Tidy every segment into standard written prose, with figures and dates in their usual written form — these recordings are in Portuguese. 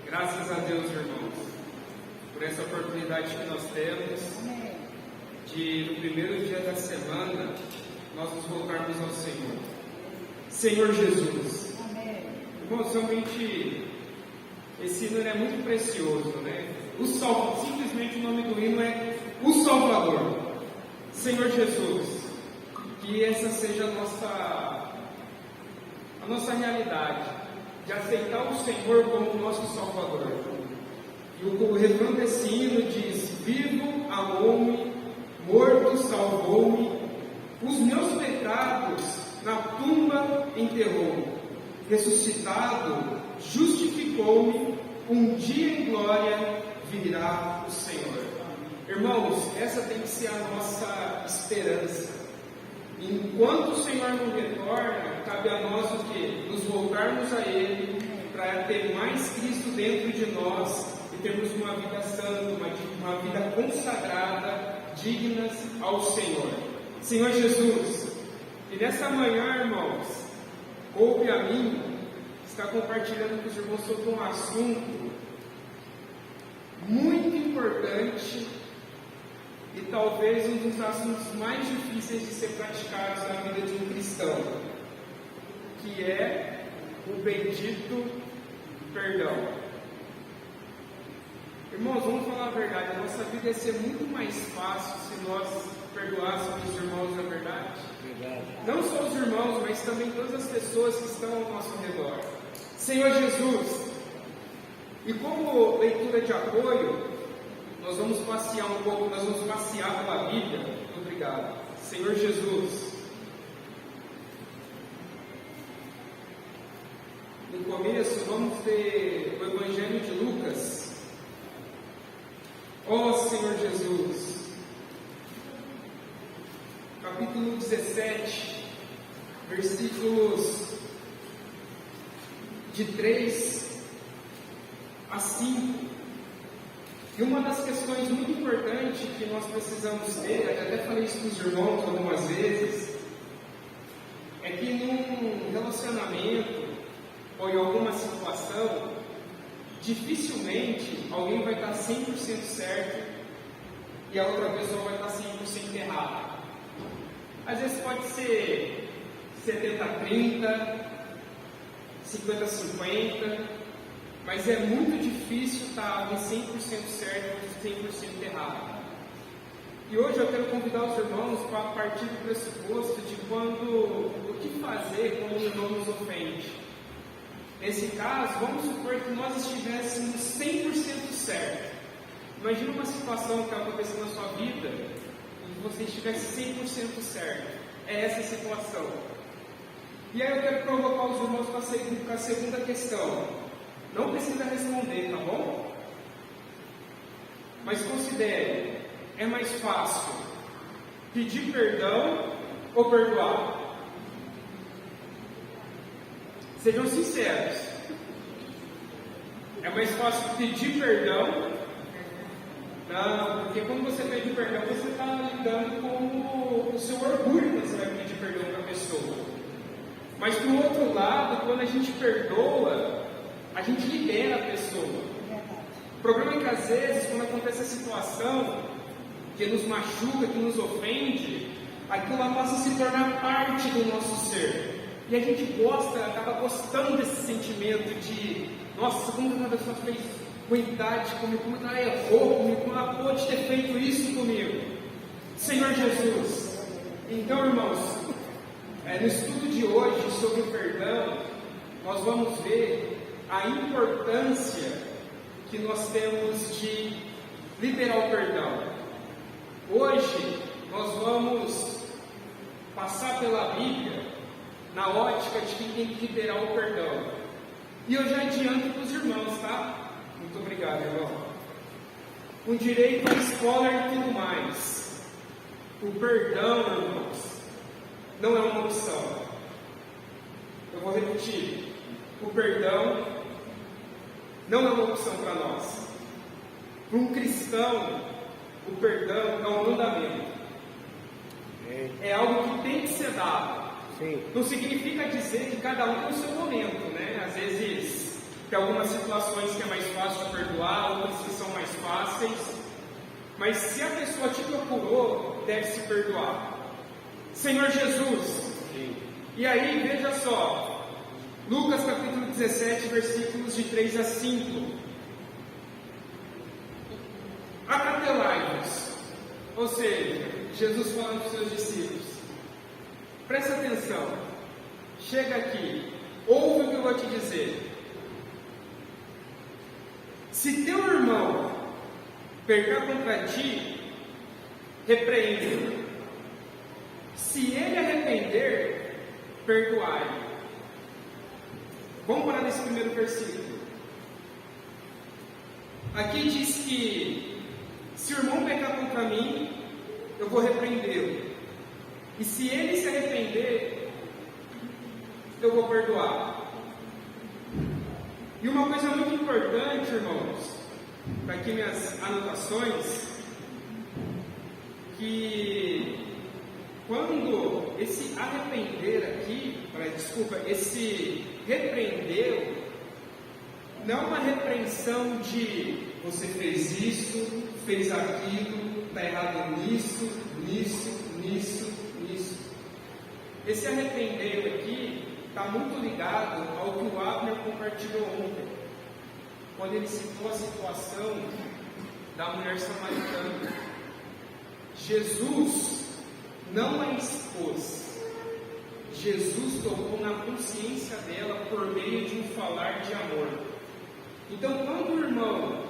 Graças a Deus, irmãos, por essa oportunidade que nós temos de, no primeiro dia da semana, nós nos voltarmos ao Senhor. Senhor Jesus. Irmãos, realmente, esse hino é muito precioso, né? Simplesmente o nome do hino é O Salvador. Senhor Jesus, que essa seja a nossa realidade, de aceitar o Senhor como nosso Salvador. E o refrão desse hino diz: vivo, amou-me, morto, salvou-me, os meus pecados na tumba enterrou, ressuscitado, justificou-me, um dia em glória virá o Senhor. Irmãos, essa tem que ser a nossa esperança. Enquanto o Senhor não retorna, cabe a nós o quê? Nos voltarmos a Ele, para ter mais Cristo dentro de nós e termos uma vida santa, uma vida consagrada, dignas ao Senhor. Senhor Jesus, e nessa manhã, irmãos, coube a mim estar compartilhando com os irmãos sobre um assunto muito importante e talvez um dos assuntos mais difíceis de ser praticados na vida de um cristão, que é o bendito perdão. Irmãos, vamos falar a verdade, a nossa vida ia ser muito mais fácil se nós perdoássemos os irmãos, na verdade. Não só os irmãos, mas também todas as pessoas que estão ao nosso redor. Senhor Jesus, e como leitura de apoio, nós vamos passear um pouco, nós vamos passear pela Bíblia. Muito obrigado. Senhor Jesus, no começo vamos ter o Evangelho de Lucas. Ó Senhor Jesus, capítulo 17, versículos de 3 a 5. E uma das questões muito importantes que nós precisamos ter, eu até falei isso com os irmãos algumas vezes, é que num relacionamento ou em alguma situação, dificilmente alguém vai estar 100% certo e a outra pessoa vai estar 100% errada. Às vezes pode ser 70-30, 50-50, mas é muito difícil estar alguém 100% certo ou 100% errado. E hoje eu quero convidar os irmãos para partir do pressuposto de o que fazer quando o irmão nos ofende. Nesse caso, vamos supor que nós estivéssemos 100% certo. Imagina uma situação que está acontecendo na sua vida em que você estivesse 100% certo. É essa a situação. E aí eu quero provocar os irmãos para a segunda questão. Não precisa responder, tá bom? Mas considere, é mais fácil pedir perdão ou perdoar? Sejam sinceros. É mais fácil pedir perdão? Não, porque quando você pede perdão, você está lidando com o seu orgulho quando você vai pedir perdão para a pessoa. Mas do outro lado, quando a gente perdoa, a gente libera a pessoa. O problema é que às vezes, quando acontece a situação que nos machuca, que nos ofende, aquilo lá passa a se tornar parte do nosso ser. E a gente acaba gostando desse sentimento de, nossa, como a pessoa fez ruindade comigo, como ela errou comigo, como ela pôde ter feito isso comigo. Senhor Jesus. Então, irmãos, no estudo de hoje sobre o perdão, nós vamos ver a importância que nós temos de liberar o perdão. Hoje nós vamos passar pela Bíblia na ótica de quem tem que liberar o perdão. E eu já adianto para os irmãos, tá? Muito obrigado, irmão. Com direito a spoiler e tudo mais. O perdão, irmãos, não é uma opção. Eu vou repetir. O perdão não é uma opção para nós. Para um cristão, o perdão é um mandamento. É algo que tem que ser dado. Sim. Não significa dizer que cada um tem o seu momento, né? Às vezes Tem algumas situações que é mais fácil de perdoar, outras que são mais fáceis. Mas se a pessoa te procurou, deve se perdoar. Senhor Jesus. E aí, veja só. Lucas capítulo 17, versículos de 3 a 5. Acatelai-vos. Ou seja, Jesus falando para os seus discípulos. Presta atenção. Chega aqui. Ouve o que eu vou te dizer. Se teu irmão pecar contra ti, repreende-o. Se ele arrepender, perdoai. Vamos parar nesse primeiro versículo. Aqui diz que se o irmão pecar contra mim, eu vou repreendê-lo. E se ele se arrepender, eu vou perdoar. E uma coisa muito importante, irmãos, para aqui minhas anotações, que quando esse arrepender aqui, esse repreender, não é uma repreensão de você fez isso, fez aquilo, está errado nisso. Esse arrepender aqui está muito ligado ao que o Abner compartilhou ontem, quando ele citou a situação da mulher samaritana. Jesus não a expôs, Jesus tocou na consciência dela por meio de um falar de amor. Então, quando o irmão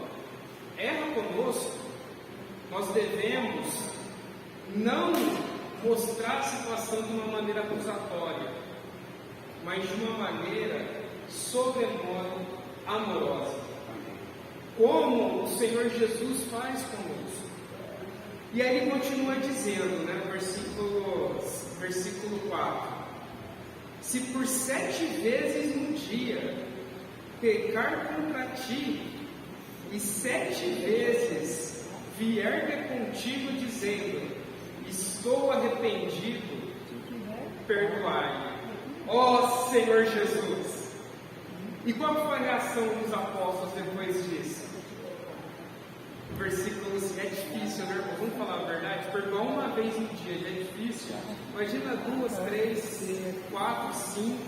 erra conosco, nós devemos não mostrar a situação de uma maneira acusatória, mas de uma maneira sobremodo amorosa, como o Senhor Jesus faz conosco. E aí ele continua dizendo, versículo 4: se por 7 vezes no dia pecar contra ti, e 7 vezes vier ter contigo dizendo, estou arrependido, perdoai. Ó Senhor Jesus! E qual foi a reação dos apóstolos depois disso? Versículos, é difícil, né? Vamos falar a verdade, perdoar uma vez no dia já é difícil. Imagina 2, 3, 4, 5,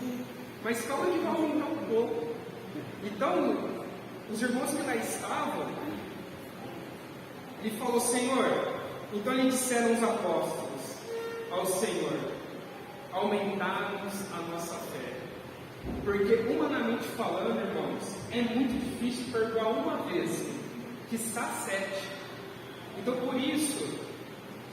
mas calma que vai aumentar um pouco. Então, os irmãos que lá estavam, ele falou, Senhor, então lhe disseram os apóstolos ao Senhor, aumentarmos a nossa fé. Porque humanamente falando, irmãos, é muito difícil perdoar uma vez, quiçá 7. Então por isso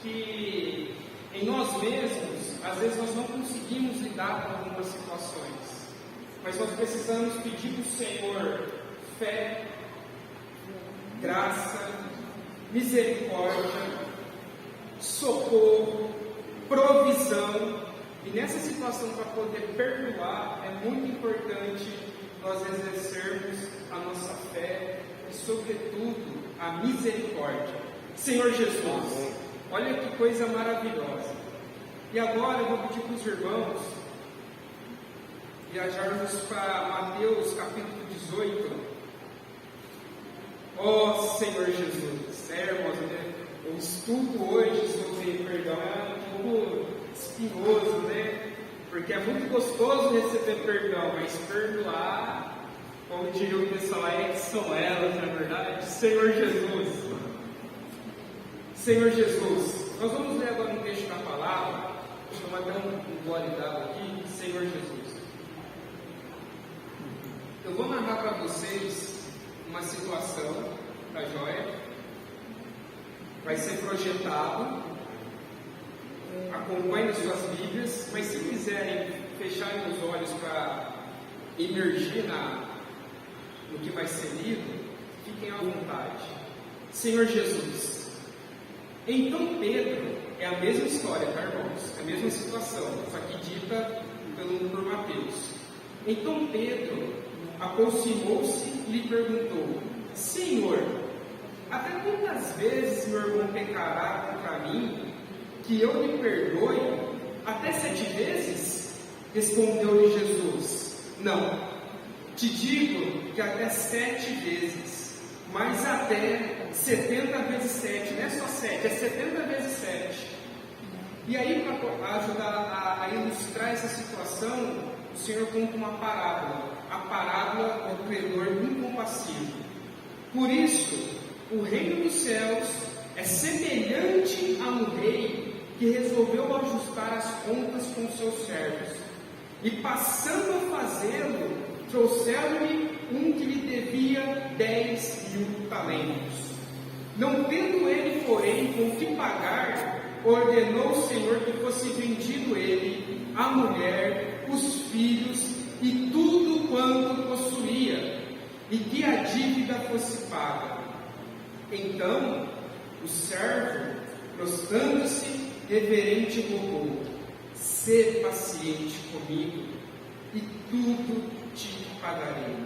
que em nós mesmos, às vezes nós não conseguimos lidar com algumas situações, mas nós precisamos pedir para o Senhor fé, graça, misericórdia, socorro, provisão. E nessa situação, para poder perdoar, é muito importante nós exercermos a nossa fé e, sobretudo, a misericórdia. Senhor Jesus, olha que coisa maravilhosa. E agora eu vou pedir para os irmãos viajarmos para Mateus capítulo 18. Ó Senhor Jesus, irmãos, o estudo hoje sobre perdão é um pouco espinhoso, né? Porque é muito gostoso receber perdão, mas perdoar, como diria o pessoal aí, que são elas, na verdade. Senhor Jesus, nós vamos ler agora um texto da palavra, deixa eu mandar um glória dado aqui, Senhor Jesus. Eu vou narrar para vocês uma situação, tá joia? Vai ser projetado. Acompanhem suas Bíblias, mas se quiserem fecharem os olhos para imergir no que vai ser lido, fiquem à vontade. Senhor Jesus, então Pedro, é a mesma história, tá, irmãos? É a mesma situação, só que dita por Mateus. Então Pedro aproximou-se e lhe perguntou, Senhor, até quantas vezes meu irmão pecará contra mim, que eu lhe perdoe? Até 7 vezes? Respondeu-lhe Jesus, não, te digo que até 7 vezes, mas até 70 vezes 7, não é só 7, é 70 vezes 7. E aí, para ajudar a ilustrar essa situação, o Senhor conta uma parábola, a parábola do credor incompassível. Por isso, o reino dos céus é semelhante a um rei que resolveu ajustar as contas com seus servos. E passando a fazê-lo, trouxeram-lhe um que lhe devia 10.000 talentos. Não tendo ele, porém, com que pagar, ordenou o Senhor que fosse vendido ele, a mulher, os filhos e tudo quanto possuía, e que a dívida fosse paga. Então o servo, prostrando-se, reverente, rogou: sê paciente comigo, e tudo te pagarei.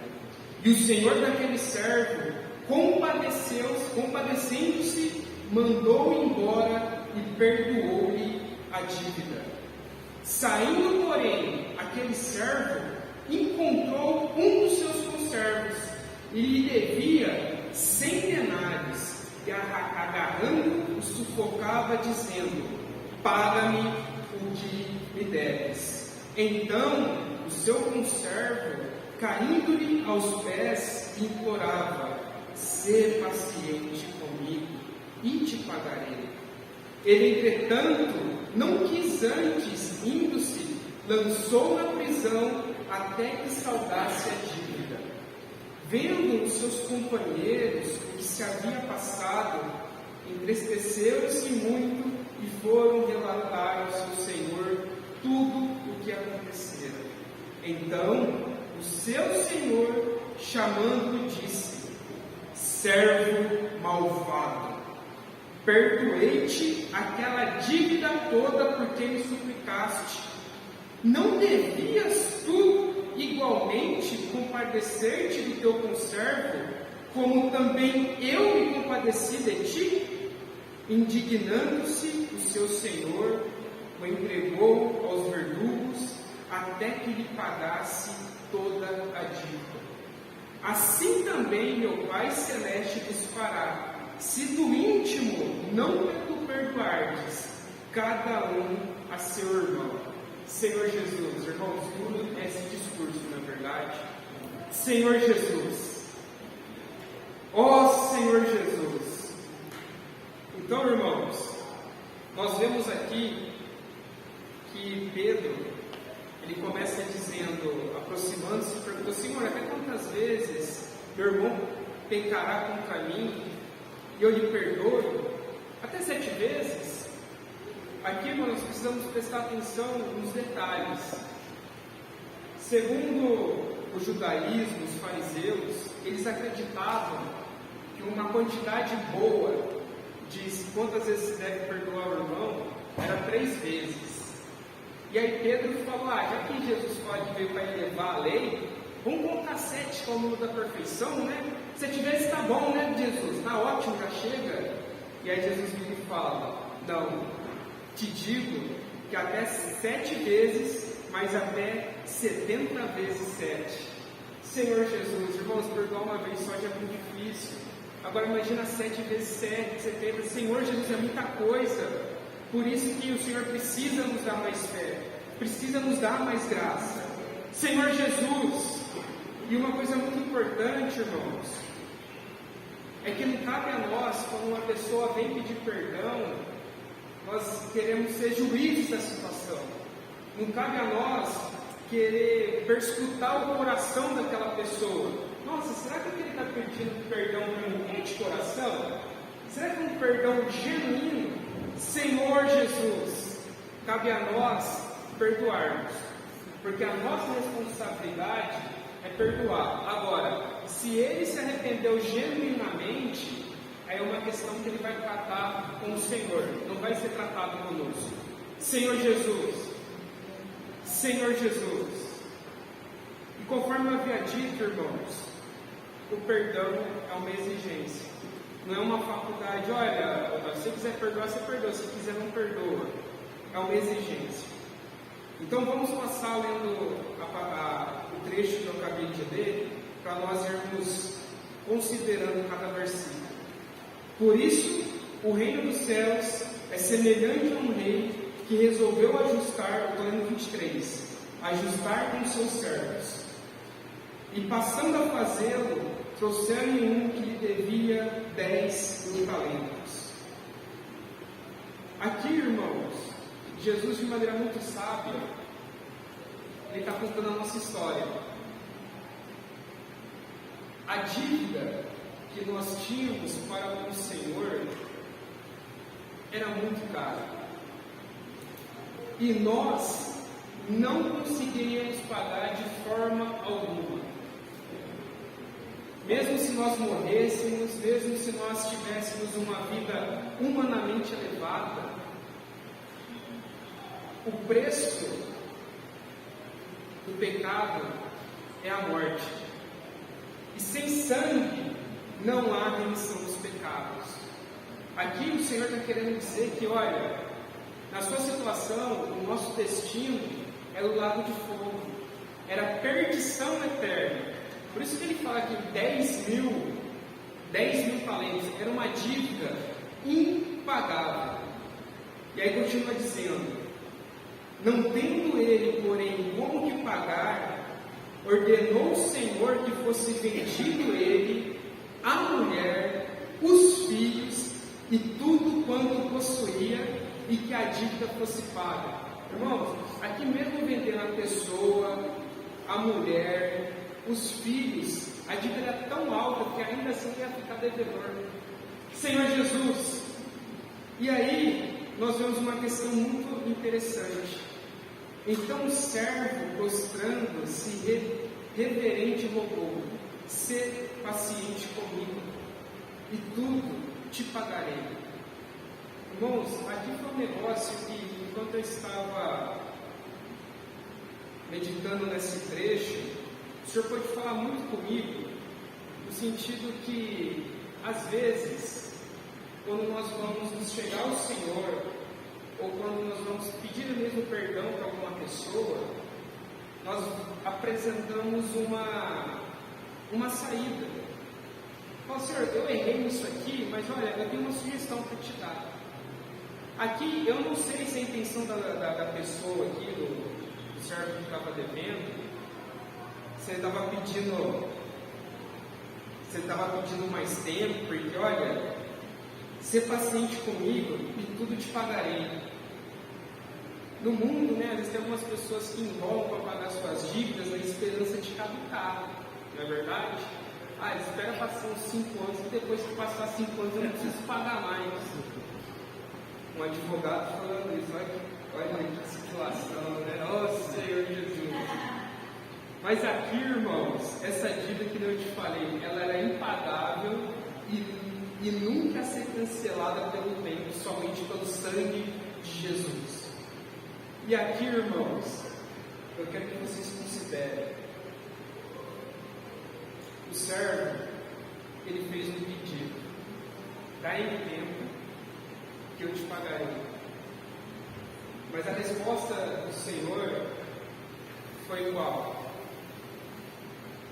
E o senhor daquele servo, compadecendo-se, mandou embora e perdoou-lhe a dívida. Saindo, porém, aquele servo encontrou um dos seus conservos e lhe devia 100 denários, e agarrando o sufocava, dizendo: paga-me o que me deves. Então o seu conservo, caindo-lhe aos pés, implorava: sê paciente comigo e te pagarei. Ele, entretanto, não quis antes, indo-se, lançou na prisão até que saldasse a dívida. Vendo os seus companheiros o que se havia passado, entristeceram-se muito e foram relatar ao seu senhor tudo o que acontecera. Então o seu senhor, chamando-o, disse: servo malvado, perdoei-te aquela dívida toda porque me suplicaste. Não devias tu igualmente compadecer-te do teu conservo, como também eu me compadeci de ti? Indignando-se, o seu senhor o entregou aos verdugos até que lhe pagasse toda a dívida. Assim também meu Pai Celeste vos fará, se do íntimo não tu perdoardes cada um a seu irmão. Senhor Jesus, irmãos, tudo esse discurso, na verdade. Senhor Jesus, ó Senhor Jesus. Então, irmãos, nós vemos aqui que Pedro, ele começa dizendo, aproximando-se, perguntou: Senhor, até quantas vezes meu irmão pecará contra mim e eu lhe perdoo? Até 7 vezes? Aqui nós precisamos prestar atenção nos detalhes. Segundo o judaísmo, os fariseus, eles acreditavam que uma quantidade boa de quantas vezes se deve perdoar o irmão era 3 vezes. E aí Pedro falou: já que Jesus veio para elevar a lei, vamos colocar 7 como o número da perfeição, né? 7 vezes está bom, né, Jesus? Está ótimo, já chega. E aí Jesus vira e fala: não, te digo que até 7 vezes, mas até 70 vezes 7. Senhor Jesus, irmãos, perdoar uma vez só já é muito difícil. Agora imagina 7 vezes 7, 70. Senhor Jesus, é muita coisa. Por isso que o Senhor precisa nos dar mais fé, precisa nos dar mais graça. Senhor Jesus, e uma coisa muito importante, irmãos, é que não cabe a nós, quando uma pessoa vem pedir perdão, nós queremos ser juízes da situação. Não cabe a nós querer perscrutar o coração daquela pessoa. Nossa, será que ele está pedindo perdão de coração? Será que é um perdão genuíno? Senhor Jesus, cabe a nós perdoarmos, porque a nossa responsabilidade é perdoar. Agora, se ele se arrependeu genuinamente, aí é uma questão que ele vai tratar com o Senhor, não vai ser tratado conosco. Senhor Jesus, Senhor Jesus. E conforme eu havia dito, irmãos, o perdão é uma exigência. Não é uma faculdade: olha, se você quiser perdoar, você perdoa, se quiser não perdoa. É uma exigência. Então vamos passar lendo o trecho que eu acabei de ler, para nós irmos considerando cada versículo. Por isso, o reino dos céus é semelhante a um rei que resolveu ajustar, estou lendo 23, ajustar com seus servos. E passando a fazê-lo, trouxeram-lhe um que lhe devia 10.000 talentos. Aqui, irmãos, Jesus, de maneira muito sábia, ele está contando a nossa história. A dívida que nós tínhamos para com o Senhor era muito cara. E nós não conseguiríamos pagar de forma alguma. Mesmo se nós morrêssemos, mesmo se nós tivéssemos uma vida humanamente elevada, o preço do pecado é a morte. E sem sangue não há remissão dos pecados. Aqui o Senhor está querendo dizer que, olha, na sua situação, o nosso destino era o lago de fogo, era a perdição eterna. Por isso que ele fala que 10.000 talentos era uma dívida impagável. E aí continua dizendo: não tendo ele, porém, como que pagar, ordenou o Senhor que fosse vendido ele, a mulher, os filhos e tudo quanto possuía, e que a dívida fosse paga. Irmãos, aqui mesmo vendendo a pessoa, a mulher, os filhos, a dívida era tão alta que ainda assim ia ficar devedor. Senhor Jesus. E aí nós vemos uma questão muito interessante. Então o servo, prostrando-se reverente, rogou: sê paciente comigo, e tudo te pagarei. Irmãos, aqui foi um negócio que, enquanto eu estava meditando nesse trecho, o Senhor pode falar muito comigo, no sentido que, às vezes, quando nós vamos nos chegar ao Senhor, ou quando nós vamos pedir o mesmo perdão para alguma pessoa, nós apresentamos uma saída. Fala: Senhor, eu errei nisso aqui, mas olha, eu tenho uma sugestão para te dar. Aqui, eu não sei se a intenção da pessoa aqui, do servo que estava devendo, você estava pedindo mais tempo, porque olha, ser paciente comigo e tudo te pagarei. No mundo, né, às vezes tem algumas pessoas que enrolam para pagar suas dívidas na esperança de caducar, não é verdade? Espera passar uns 5 anos e depois que passar 5 anos eu não preciso pagar mais. Um advogado falando isso, olha que situação, né? Oh Senhor Jesus! Mas aqui, irmãos, essa dívida que eu te falei, ela era impagável e nunca a ser cancelada pelo tempo, somente pelo sangue de Jesus. E aqui, irmãos, eu quero que vocês considerem: o servo, ele fez um pedido: dá-me tempo que eu te pagarei. Mas a resposta do Senhor foi qual?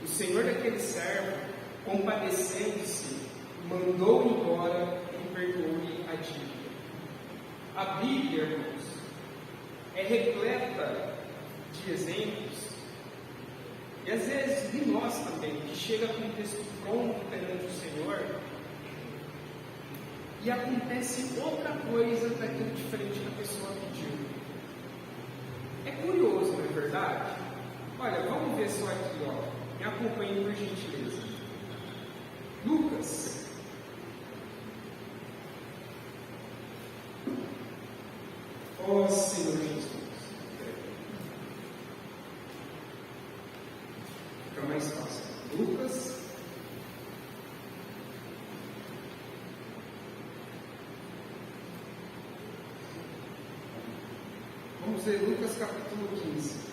O Senhor daquele servo, compadecendo-se, mandou embora e perdoou-lhe a dívida. A Bíblia, irmãos, é repleta de exemplos, e às vezes de nós também, que chega com um texto pronto perante o Senhor, e acontece outra coisa daquilo diferente que a pessoa pediu. É curioso, não é verdade? Olha, vamos ver só aqui, me acompanhe por gentileza. Lucas. Oh Senhor Jesus. Fica mais fácil. Lucas. Vamos ler Lucas capítulo 15.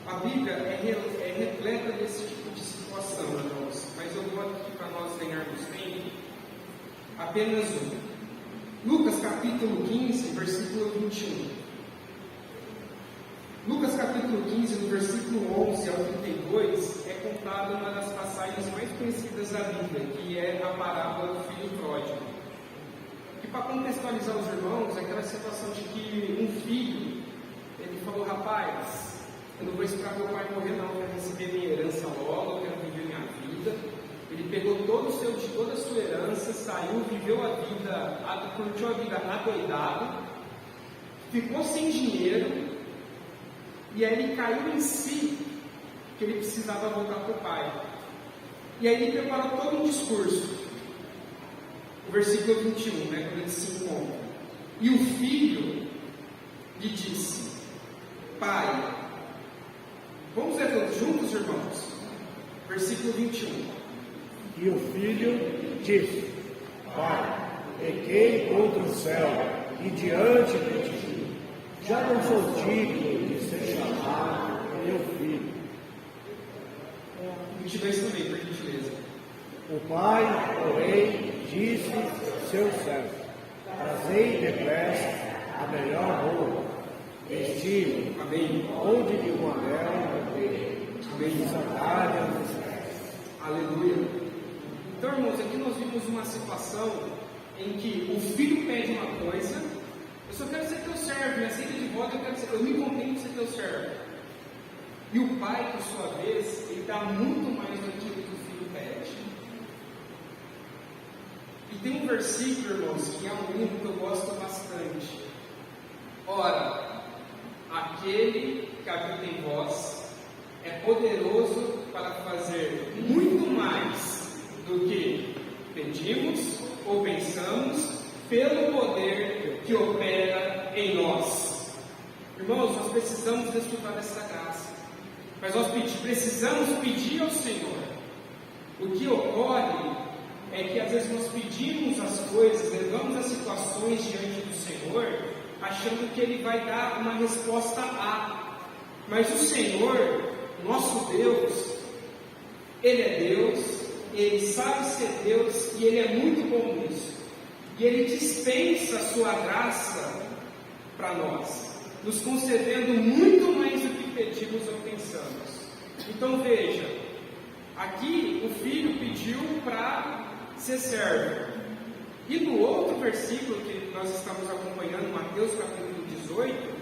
A Bíblia é repleta desse tipo de situação, irmãos, mas eu vou aqui, para nós ganharmos tempo, apenas um. Lucas capítulo 15, versículo 21. Lucas capítulo 15, no versículo 11 ao 32, é contada uma das passagens mais conhecidas da Bíblia, que é a parábola do filho pródigo. E para contextualizar os irmãos, é aquela situação de que um filho, ele falou: rapaz, eu não vou esperar meu pai morrer não, eu quero receber minha herança logo, eu quero viver minha vida. Ele pegou toda a sua herança, saiu, viveu a vida, curtiu a vida adoidado, ficou sem dinheiro, e aí ele caiu em si, que ele precisava voltar para o pai. E aí ele preparou todo um discurso. O versículo 21, quando ele se encontra. E o filho lhe disse: pai, vamos ler todos juntos, irmãos? Versículo 21. E o filho disse: pai, pequei contra o céu e diante de ti, já não sou digno de ser chamado meu filho. 22 também, por gentileza. O pai, porém, disse ao seu servo: trazei depressa a melhor roupa, vesti-lo, onde de um anel, e sandálias nos pés. Aleluia. Então, irmãos, aqui nós vimos uma situação em que o filho pede uma coisa: eu só quero ser teu servo, me aceita de volta, eu me contento de ser teu servo. E o pai, por sua vez, ele dá muito mais do que o filho pede. E tem um versículo, irmãos, que é um livro que eu gosto bastante. Ora, aquele que habita em vós é poderoso para fazer muito mais do que pedimos ou pensamos, pelo poder que opera em nós. Irmãos, nós precisamos desfrutar dessa graça, mas nós precisamos pedir ao Senhor. O que ocorre é que às vezes nós pedimos as coisas, levamos as situações diante do Senhor, achando que Ele vai dar uma resposta A. Mas o Senhor, nosso Deus, Ele é Deus, Ele sabe ser Deus e Ele é muito bom nisso. E Ele dispensa a sua graça para nós, nos concedendo muito mais do que pedimos ou pensamos. Então veja, aqui o filho pediu para ser servo. E no outro versículo que nós estamos acompanhando, Mateus capítulo 18,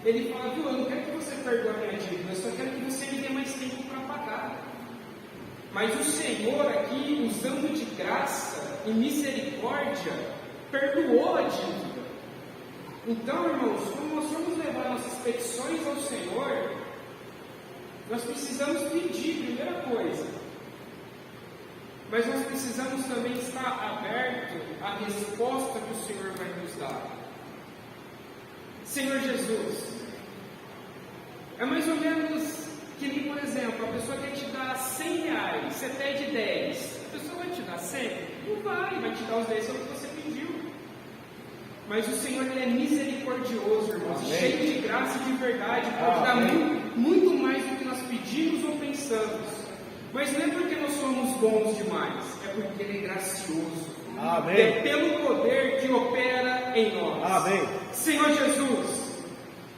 ele fala: viu, eu não quero que você perdoe a minha dívida, eu só quero que você me dê mais tempo para pagar. Mas o Senhor aqui, usando de graça e misericórdia, perdoou a dívida. Então, irmãos, quando nós formos levar nossas petições ao Senhor, nós precisamos pedir, primeira coisa, mas nós precisamos também estar aberto à resposta que o Senhor vai nos dar. Senhor Jesus, é mais ou menos que nem, por exemplo, a pessoa quer te dar 100 reais, você pede 10, a pessoa vai te dar 100? Não vai te dar os 10 sobre o que você pediu. Mas o Senhor, Ele é misericordioso, irmãos, cheio de graça e de verdade, pode dar muito mais do que nós pedimos ou pensamos. Mas não é porque nós somos bons demais, é porque Ele é gracioso. Amém. É pelo poder que opera em nós. Amém. Senhor Jesus,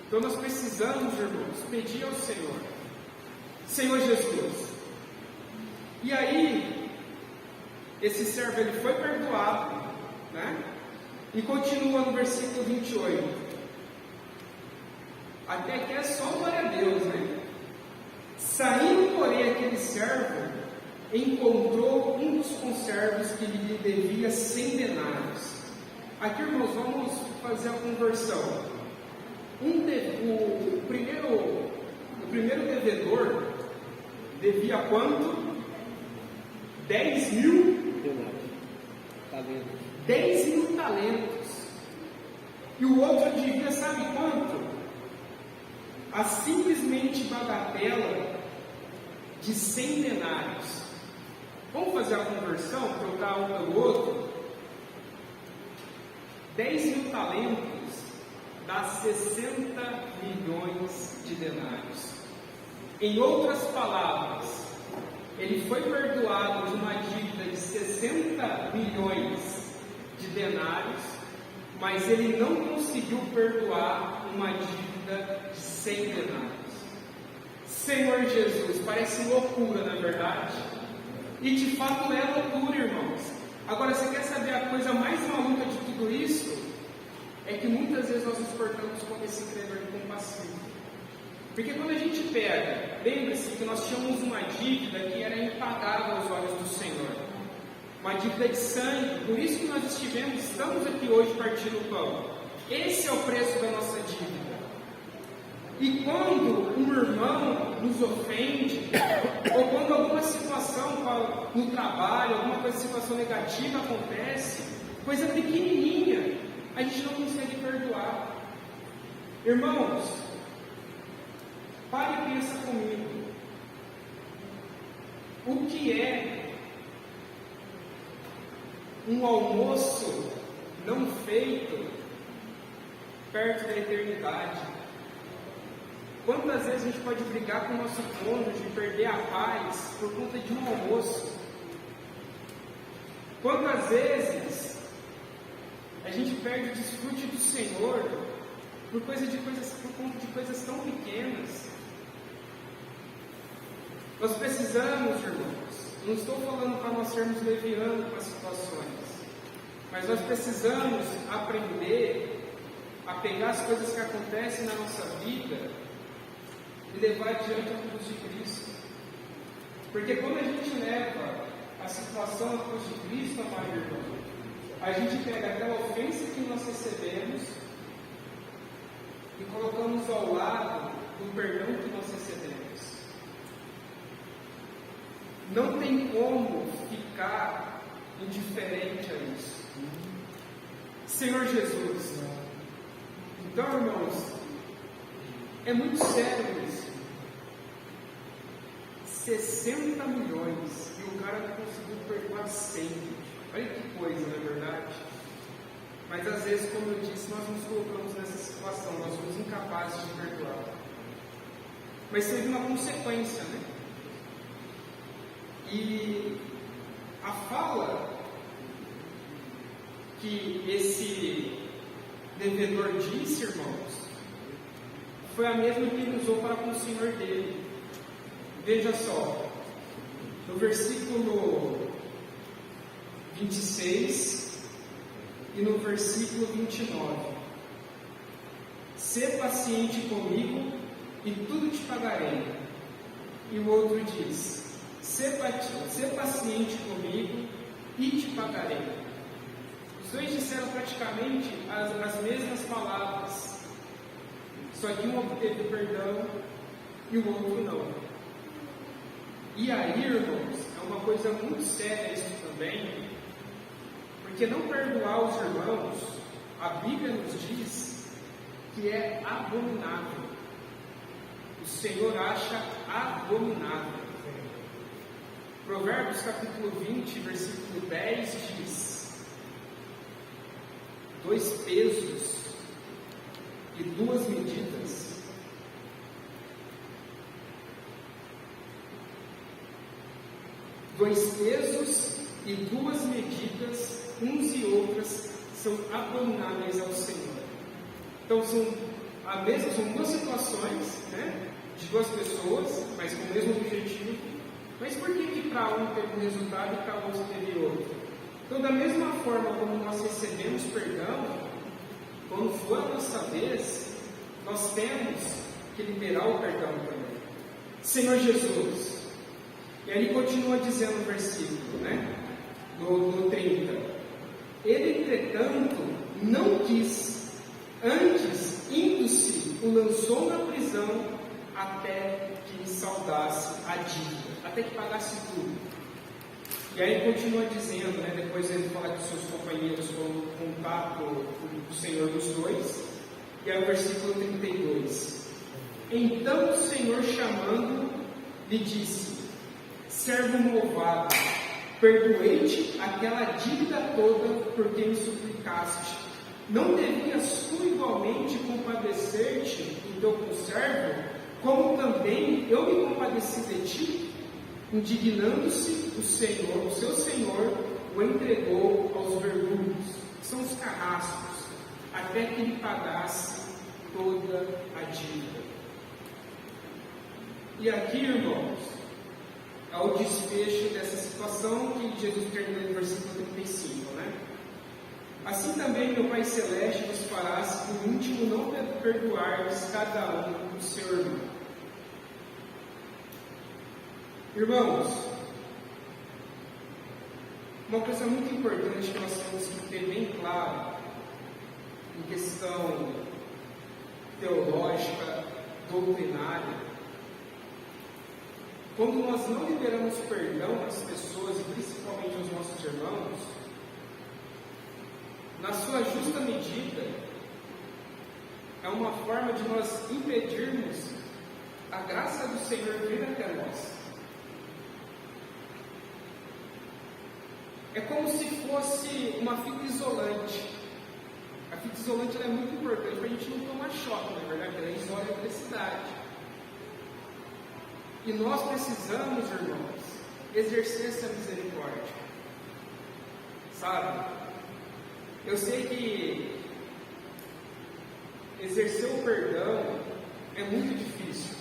então nós precisamos, irmãos, pedir ao Senhor. Senhor Jesus. E aí, esse servo, ele foi perdoado, E continua no versículo 28. Até que é só glória a Deus, Saindo, porém, aquele servo, encontrou um dos conservos que lhe devia 100 denários. Aqui, irmãos, vamos fazer a conversão. O primeiro devedor devia quanto? 10 mil talentos. 10 mil talentos. E o outro devia, sabe quanto? A simplesmente bagatela de 100 denários. Vamos fazer a conversão, trocar um pelo outro? 10 mil talentos dá 60 milhões de denários. Em outras palavras, ele foi perdoado de uma dívida de 60 milhões de denários, mas ele não conseguiu perdoar uma dívida de 100 denários. Senhor Jesus, parece loucura, na verdade. E de fato é loucura, irmãos. Agora, você quer saber a coisa mais maluca de tudo isso? É que muitas vezes nós nos portamos como esse credor compassivo. Porque quando a gente pega, lembre-se que nós tínhamos uma dívida que era impagável aos olhos do Senhor. Uma dívida de sangue. Por isso que nós estamos aqui hoje partindo o pão. Esse é o preço da nossa dívida. E quando um irmão nos ofende, ou quando alguma situação no trabalho, alguma situação negativa acontece, coisa pequenininha, a gente não consegue perdoar. Irmãos, pare e pensa comigo. O que é um almoço não feito perto da eternidade? Quantas vezes a gente pode brigar com o nosso cônjuge e perder a paz por conta de um almoço? Quantas vezes a gente perde o desfrute do Senhor por conta de coisas tão pequenas? Nós precisamos, irmãos, não estou falando para nós sermos levianos com as situações, mas nós precisamos aprender a pegar as coisas que acontecem na nossa vida e levar diante a cruz de Cristo. Porque quando a gente leva a situação à cruz de Cristo, amado irmão, a gente pega aquela ofensa que nós recebemos e colocamos ao lado do perdão que nós recebemos. Não tem como ficar indiferente a isso. Senhor Jesus. Então, irmãos, é muito sério isso. 60 milhões e o cara não conseguiu perdoar 100. Olha que coisa, não é verdade? Mas às vezes, como eu disse, nós nos colocamos nessa situação, nós somos incapazes de perdoar. Mas teve uma consequência, né? E a fala que esse devedor disse, irmãos, foi a mesma que ele usou para com o Senhor dele. Veja só, no versículo 26 e no versículo 29. Sê paciente comigo e tudo te pagarei. E o outro diz: Sê paciente comigo e te pagarei. Os dois disseram praticamente as mesmas palavras, só que um obteve perdão e o outro não. E aí, irmãos, é uma coisa muito séria isso também, porque não perdoar os irmãos, a Bíblia nos diz que é abominável. O Senhor acha abominável. Provérbios capítulo 20, versículo 10 diz: 2 pesos e 2 medidas. Dois pesos e 2 medidas, uns e outras, são abomináveis ao Senhor. Então são duas situações, né, de duas pessoas, mas com o mesmo objetivo. Mas por que para um teve um resultado e para outro teve outro? Então, da mesma forma como nós recebemos perdão, quando for a nossa vez, nós temos que liberar o perdão também. Senhor Jesus. E aí ele continua dizendo no versículo, né? No 30. Ele, entretanto, não quis, antes, indo-se, o lançou na prisão até que lhe saudasse a dívida, até que pagasse tudo. E aí ele continua dizendo, né? Depois ele fala que seus companheiros foram contar o Senhor dos dois, e aí o versículo 32. Então o Senhor, chamando, lhe disse: servo malvado, perdoei-te aquela dívida toda porque me suplicaste. Não devias tu igualmente compadecer-te do teu conservo, como também eu me compadeci de ti? Indignando-se o seu Senhor o entregou aos verdugos, que são os carrascos, até que lhe pagasse toda a dívida. E aqui, irmãos, é o desfecho dessa situação que Jesus termina no versículo 35, né? Assim também meu Pai Celeste vos fará se por íntimo não perdoardes cada um o seu irmão. Irmãos, uma coisa muito importante que nós temos que ter bem claro em questão teológica, doutrinária, quando nós não liberamos perdão às pessoas, e principalmente aos nossos irmãos, na sua justa medida, é uma forma de nós impedirmos a graça do Senhor vir até nós. É como se fosse uma fita isolante. A fita isolante é muito importante para a gente não tomar choque, na verdade, ela isola a eletricidade. E nós precisamos, irmãos, exercer essa misericórdia. Sabe? Eu sei que exercer o perdão é muito difícil.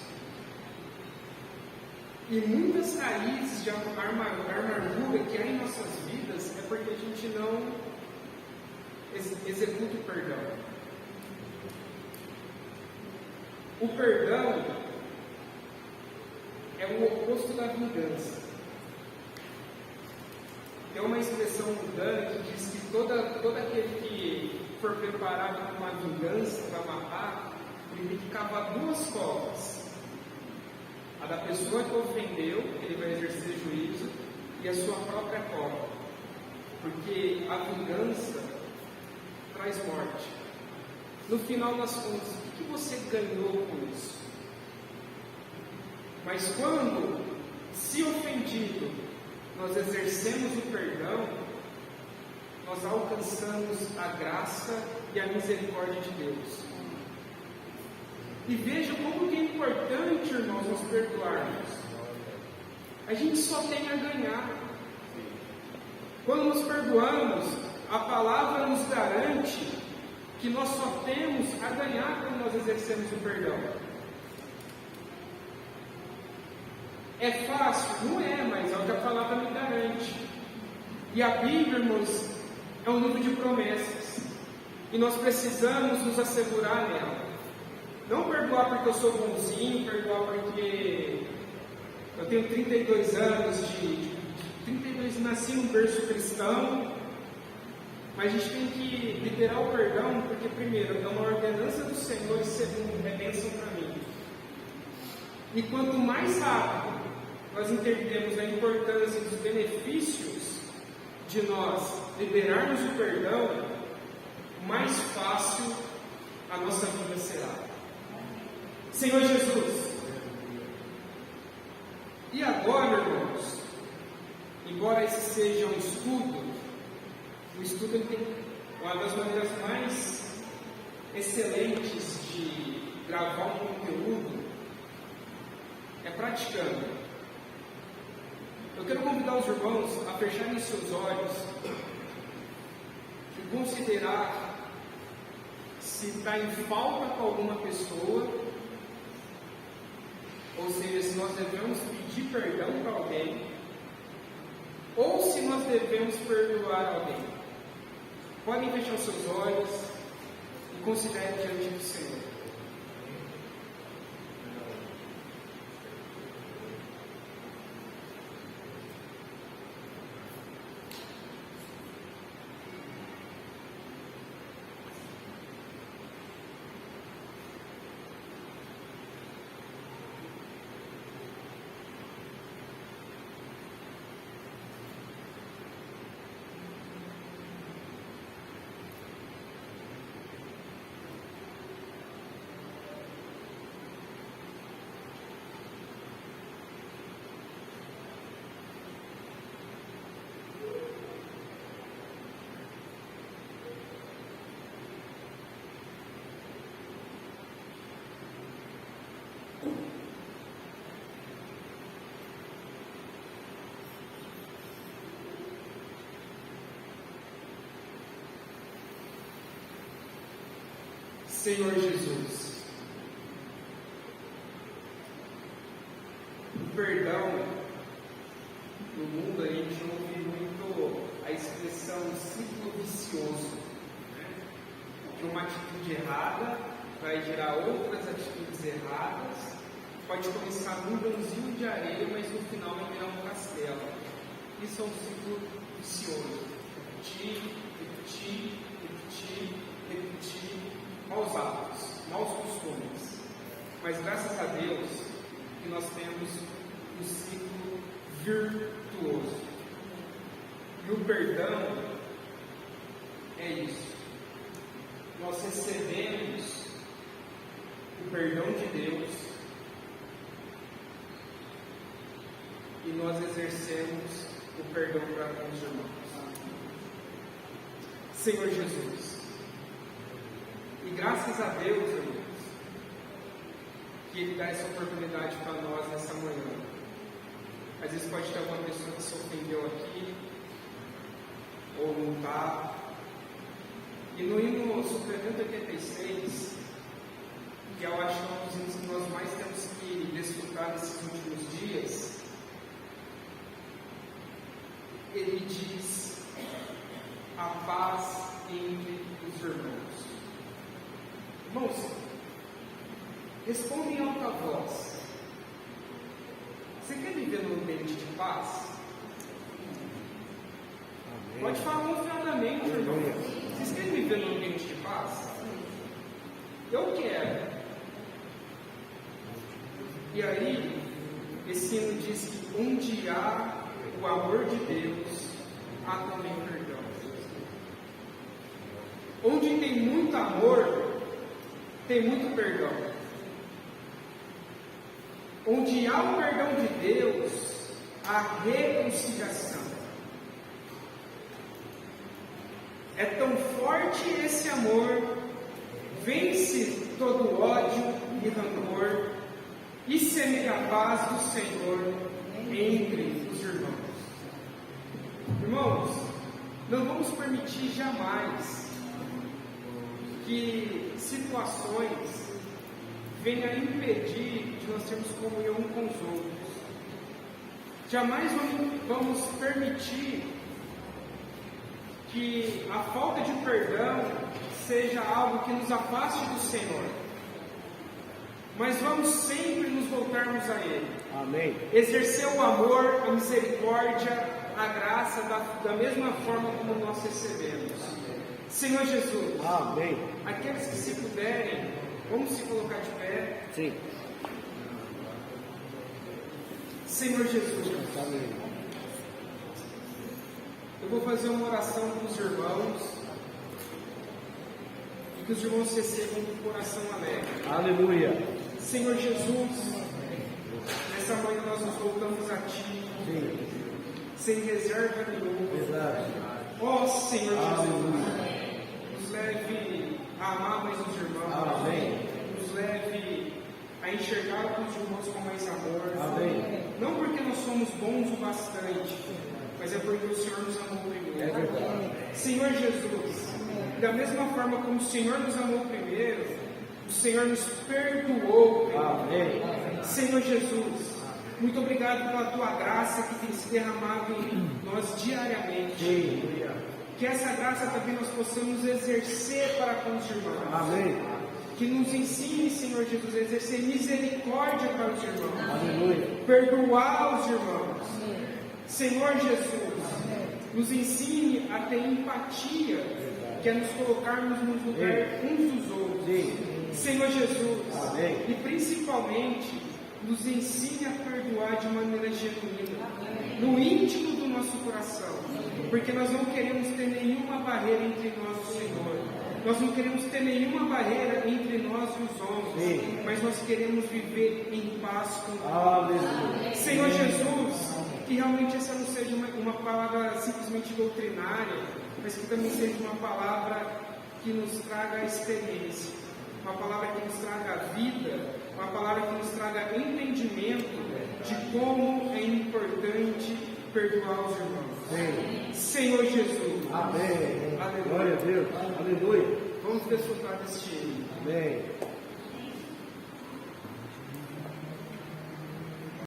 E muitas raízes de amargura que há em nossas vidas é porque a gente não executa o perdão. O perdão é o oposto da vingança. Tem uma expressão mundana que diz que todo aquele que for preparado para uma vingança, para matar, ele tem que cavar duas covas. A da pessoa que ofendeu, ele vai exercer juízo, e a sua própria cova. Porque a vingança traz morte. No final das contas, o que você ganhou com isso? Mas quando, se ofendido, nós exercemos o perdão, nós alcançamos a graça e a misericórdia de Deus. E veja como que é importante, irmãos, nos perdoarmos. A gente só tem a ganhar. Quando nos perdoamos, a palavra nos garante que nós só temos a ganhar quando nós exercemos o perdão. É fácil? Não é, mas é o que a palavra me garante. E a Bíblia, irmãos, é um livro de promessas. E nós precisamos nos assegurar nela. Não perdoar porque eu sou bonzinho, perdoar porque eu tenho 32 anos 32 nasci num berço cristão, mas a gente tem que liberar o perdão, porque primeiro, é uma ordenança do Senhor, e segundo, é bênção para mim. E quanto mais rápido nós entendemos a importância dos benefícios de nós liberarmos o perdão, mais fácil a nossa vida será. Senhor Jesus, e agora, irmãos, embora esse seja um estudo, o estudo ele tem uma das maneiras mais excelentes de gravar um conteúdo é praticando. Eu quero convidar os irmãos a fecharem seus olhos e considerar se está em falta com alguma pessoa, ou seja, se nós devemos pedir perdão para alguém, ou se nós devemos perdoar alguém. Podem fechar os seus olhos e considerem diante do Senhor. Senhor Jesus, perdão, no mundo a gente ouve muito a expressão ciclo vicioso, né? Que uma atitude errada vai gerar outras atitudes erradas, pode começar num grãozinho de areia, mas no final vai virar um castelo. Isso é um ciclo vicioso. Repetir, repetir, repetir, repetir, maus hábitos, maus costumes. Mas graças a Deus que nós temos um ciclo virtuoso. E o perdão é isso. Nós recebemos o perdão de Deus e nós exercemos o perdão para com os irmãos. Senhor Jesus, e graças a Deus, irmãos, que Ele dá essa oportunidade para nós nessa manhã. Às vezes pode ter alguma pessoa que se ofendeu aqui, ou não está. E no hino suplemento 86, que eu acho que é um dos hinos que nós mais temos que desfrutar nesses últimos dias, ele diz: a paz entre os irmãos. Irmãos, responde em alta voz. Você quer viver num ambiente de paz? Amém. Pode falar confiadamente, irmão. Vocês querem viver num ambiente de paz? Eu quero. E aí, esse hino diz que onde há o amor de Deus, há também perdão. Onde tem muito amor, tem muito perdão. Onde há o perdão de Deus, há reconciliação. É tão forte esse amor, vence todo ódio e rancor, e semeia a paz do Senhor entre os irmãos. Irmãos, não vamos permitir jamais que situações venham a impedir de nós termos comunhão uns com os outros. Jamais vamos permitir que a falta de perdão seja algo que nos afaste do Senhor. Mas vamos sempre nos voltarmos a Ele. Amém. Exercer o amor, a misericórdia, a graça da mesma forma como nós recebemos. Senhor Jesus. Amém. Aqueles que se puderem, vamos se colocar de pé. Sim. Senhor Jesus. Amém. Eu vou fazer uma oração para os irmãos e que os irmãos recebam com o coração alegre. Aleluia. Senhor Jesus, nessa manhã nós nos voltamos a Ti, Sim. sem reserva nenhuma. Verdade. Ó Senhor Jesus, Aleluia. nos leve a amar mais os irmãos. Amém. Nos leve a enxergar os irmãos com mais amor. Amém. Não porque nós somos bons o bastante, mas é porque o Senhor nos amou primeiro. É verdade. Senhor Jesus, da mesma forma como o Senhor nos amou primeiro, o Senhor nos perdoou primeiro. Amém. Senhor Jesus, muito obrigado pela Tua graça que tem se derramado em nós diariamente. Aleluia. Que essa graça também nós possamos exercer para com os irmãos. Amém. Que nos ensine, Senhor Jesus, a exercer misericórdia para os irmãos. Aleluia. Perdoar os irmãos. Senhor Jesus, nos ensine a ter empatia, que é nos colocarmos no lugar uns dos outros. Senhor Jesus, Amém. e principalmente nos ensine a perdoar de maneira genuína, no íntimo do nosso coração, porque nós não queremos ter nenhuma barreira entre nós e o Senhor. Nós não queremos ter nenhuma barreira entre nós e os homens, mas nós queremos viver em paz com Deus. Aleluia. Senhor Jesus, que realmente essa não seja uma palavra simplesmente doutrinária, mas que também seja uma palavra que nos traga experiência, uma palavra que nos traga vida, uma palavra que nos traga entendimento de como é importante perdoar os irmãos. Sim. Senhor Jesus. Amém. Aleluia. Glória a Deus. Aleluia. Vamos desfrutar deste hino. Amém.